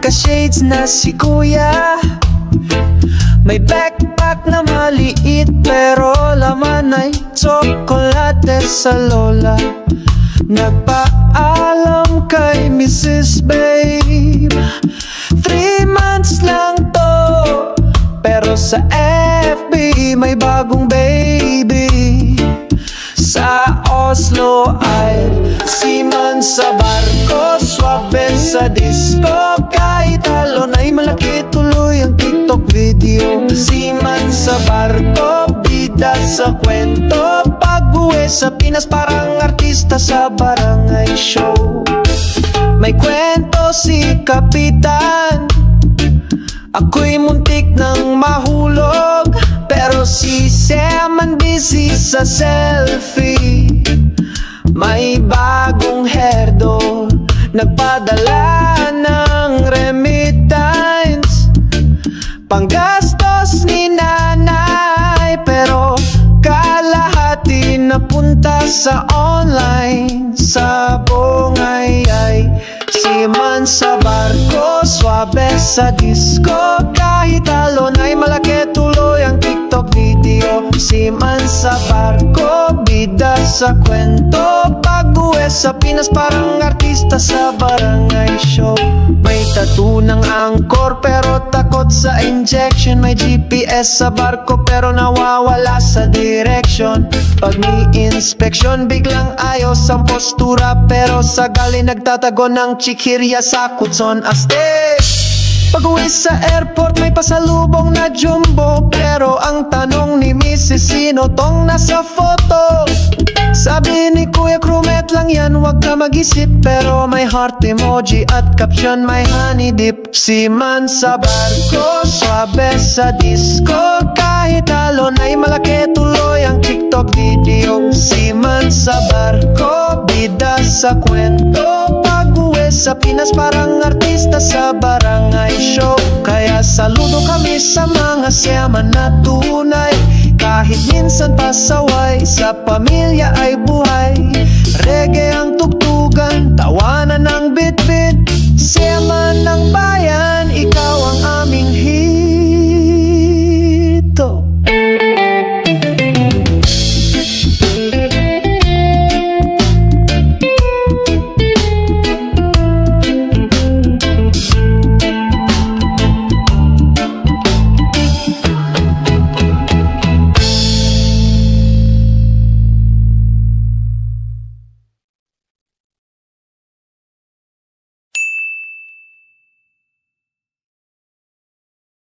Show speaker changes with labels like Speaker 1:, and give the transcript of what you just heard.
Speaker 1: Naka-shades na si kuya, may backpack na maliit pero laman ay tsokolate sa lola. Nagpaalam kay Mrs. Babe, 3 months lang to, pero sa FB may bagong baby. Sa Oslo ay seaman sa barko, swabe sa disco, kahit talon ay malaki tuloy ang TikTok video. Seaman sa barko, bida sa kwento, pag-uwi sa Pinas parang artista sa barangay show. May kwento si Kapitan, ako'y muntik nang mahulog, pero si Sam ang busy sa selfie. May bagong hairdo, nagpadala ng remittance, panggastos ni nanay, pero kalahati napunta sa online. Sa bungay ay seaman sa barko, swabe sa disco, kahit talon ay malaki tuloy ang TikTok video. Seaman sa barko, bida sa kwento, pag-uwi sa Pinas parang artista sa barangay show. May tattoo ng angkor pero takot sa injection, may GPS sa barko pero nawawala sa direction. Pag may inspection biglang ayos ang postura, pero sa gali nagtatago ng chikirya sa Kutson Aztec. Pag-uwi sa airport may pasalubong na jumbo, pero ang tanong ni Mrs. sino tong nasa photo? Sabi ni Kuya crewmate lang yan, wag ka mag-isip, pero may heart emoji at caption may honey dip. Seaman sa barko, swabe sa disco, kahit talon ay malaki tuloy ang TikTok video. Seaman sa barko, bida sa kwento, pag-uwi sa Pinas parang artista sa barangay show. Kaya saludo kami sa mga seaman na tunay, kahit minsan pasaway, sa pamilya ay buhay. Reggae ang tugtog